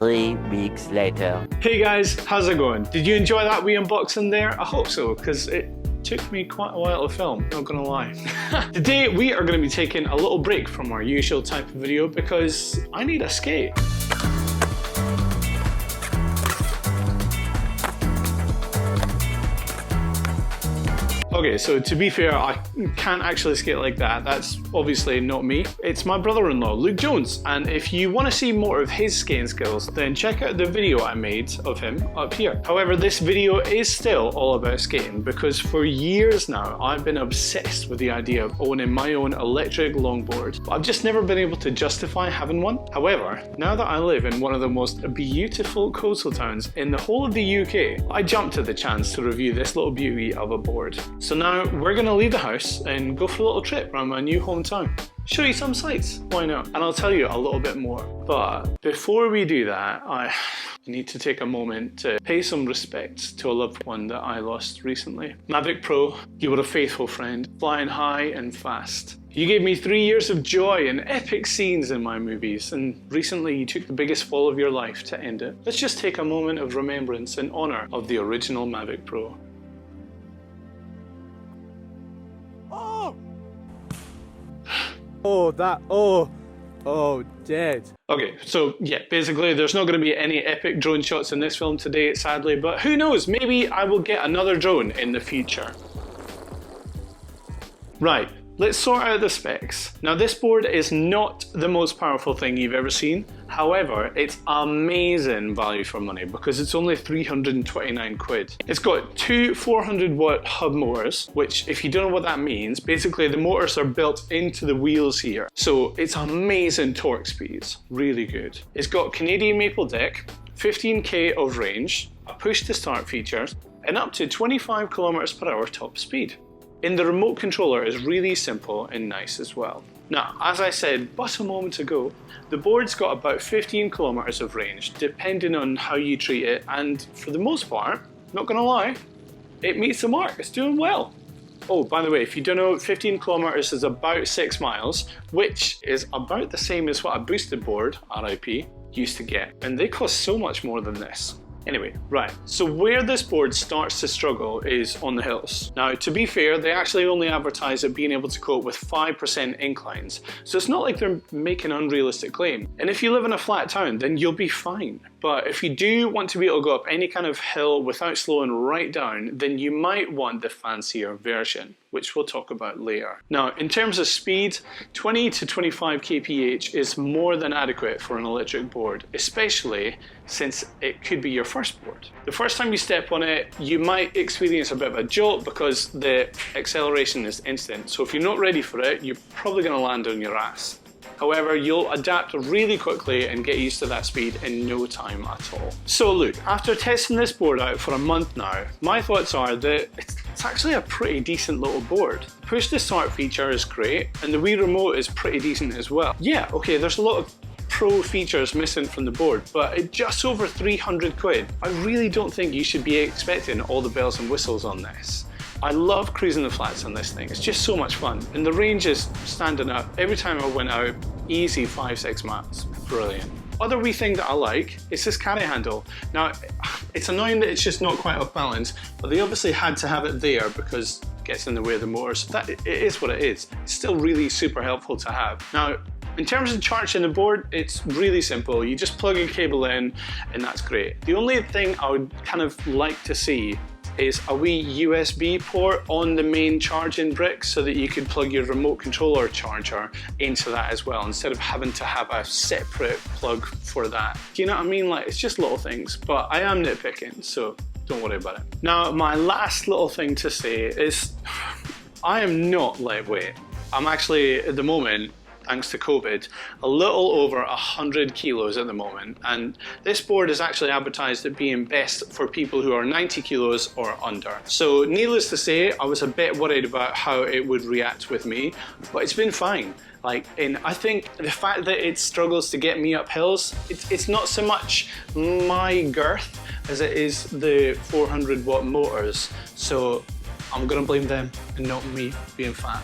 3 weeks later. Hey guys, how's it going? Did you enjoy that wee unboxing there? I hope so, because it took me quite a while to film, not gonna lie. Today we are gonna be taking a little break from our usual type of video because I need a skate. Okay, so to be fair, I can't actually skate like that. That's obviously not me. It's my brother-in-law, Luke Jones. And if you want to see more of his skating skills, then check out the video I made of him up here. However, this video is still all about skating because for years now, I've been obsessed with the idea of owning my own electric longboard. But I've just never been able to justify having one. However, now that I live in one of the most beautiful coastal towns in the whole of the UK, I jumped at the chance to review this little beauty of a board. So now we're gonna leave the house and go for a little trip around my new hometown. Show you some sights, why not? And I'll tell you a little bit more. But before we do that, I need to take a moment to pay some respects to a loved one that I lost recently. Maverick Pro, you were a faithful friend, flying high and fast. You gave me 3 years of joy and epic scenes in my movies, and recently you took the biggest fall of your life to end it. Let's just take a moment of remembrance in honor of the original Maverick Pro. Dead. Okay, so yeah, basically there's not going to be any epic drone shots in this film today, sadly, but who knows, maybe I will get another drone in the future. Right, let's sort out the specs. Now this board is not the most powerful thing you've ever seen, however, it's amazing value for money because it's only 329 quid. It's got two 400 watt hub motors, which if you don't know what that means, basically the motors are built into the wheels here. So it's amazing torque speeds, really good. It's got Canadian maple deck, 15k of range, a push to start feature, and up to 25 kilometers per hour top speed. And the remote controller is really simple and nice as well. Now, as I said but a moment ago, the board's got about 15 kilometers of range, depending on how you treat it, and for the most part, not gonna lie, it meets the mark, it's doing well. Oh, by the way, if you don't know, 15 kilometers is about 6 miles, which is about the same as what a boosted board, RIP, used to get, and they cost so much more than this. Anyway, right, so where this board starts to struggle is on the hills. Now, to be fair, they actually only advertise it being able to cope with 5% inclines, so it's not like they're making an unrealistic claim. And if you live in a flat town, then you'll be fine. But if you do want to be able to go up any kind of hill without slowing right down, then you might want the fancier version, which we'll talk about later. Now, in terms of speed, 20 to 25 kph is more than adequate for an electric board, especially since it could be your first board. The first time you step on it, you might experience a bit of a jolt because the acceleration is instant. So if you're not ready for it, you're probably gonna land on your ass. However, you'll adapt really quickly and get used to that speed in no time at all. So look, after testing this board out for a month now, my thoughts are that it's actually a pretty decent little board. The push to start feature is great, and the Wii remote is pretty decent as well. Yeah, okay, there's a lot of pro features missing from the board, but at just over 300 quid, I really don't think you should be expecting all the bells and whistles on this. I love cruising the flats on this thing, it's just so much fun. And the range is standing out. Every time I went out, easy 5-6 miles, brilliant. Other wee thing that I like is this carry handle. Now, it's annoying that it's just not quite off balance, but they obviously had to have it there because it gets in the way of the motor, so that it is what it is. It's still really super helpful to have. Now, in terms of charging the board, it's really simple. You just plug a cable in and that's great. The only thing I would kind of like to see is a wee USB port on the main charging brick so that you could plug your remote controller charger into that as well, instead of having to have a separate plug for that. Do you know what I mean? Like, it's just little things, but I am nitpicking, so don't worry about it. Now, my last little thing to say is I am not lightweight. I'm actually, at the moment, thanks to COVID, a little over 100 kilos at the moment, and this board is actually advertised as being best for people who are 90 kilos or under. So needless to say, I was a bit worried about how it would react with me, but it's been fine. And I think the fact that it struggles to get me up hills, it's not so much my girth as it is the 400 watt motors. So I'm gonna blame them and not me being fat.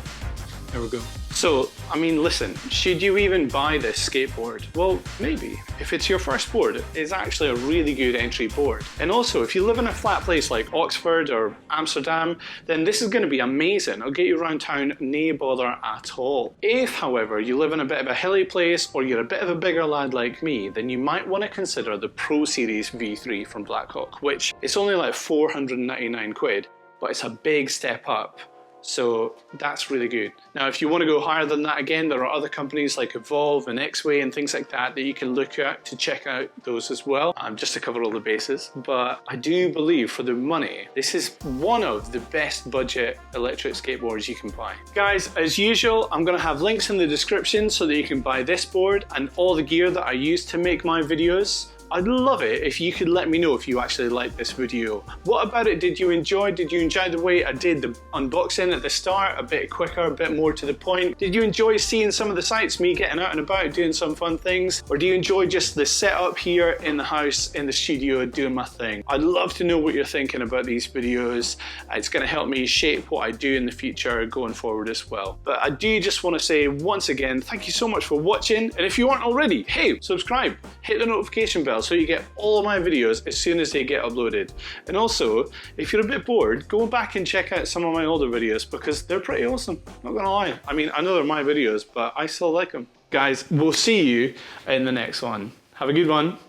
There we go. So, I mean, listen, should you even buy this skateboard? Well, maybe. If it's your first board, it's actually a really good entry board. And also, if you live in a flat place like Oxford or Amsterdam, then this is going to be amazing. It'll get you around town, no bother at all. If, however, you live in a bit of a hilly place or you're a bit of a bigger lad like me, then you might want to consider the Pro Series V3 from Blackhawk, which it's only like 499 quid, but it's a big step up. So that's really good. Now, if you want to go higher than that, again, there are other companies like Evolve and X-Way and things like that that you can look at to check out those as well, just to cover all the bases. But I do believe for the money, this is one of the best budget electric skateboards you can buy. Guys, as usual, I'm going to have links in the description so that you can buy this board and all the gear that I use to make my videos. I'd love it if you could let me know if you actually liked this video. What about it did you enjoy? Did you enjoy the way I did the unboxing at the start? A bit quicker, a bit more to the point? Did you enjoy seeing some of the sights, me getting out and about, doing some fun things? Or do you enjoy just the setup here in the house, in the studio, doing my thing? I'd love to know what you're thinking about these videos. It's going to help me shape what I do in the future going forward as well. But I do just want to say once again, thank you so much for watching. And if you aren't already, hey, subscribe, hit the notification bell so you get all of my videos as soon as they get uploaded. And also, if you're a bit bored, go back and check out some of my older videos because they're pretty awesome, not gonna lie. I mean, I know they're my videos, but I still like them. Guys, we'll see you in the next one. Have a good one.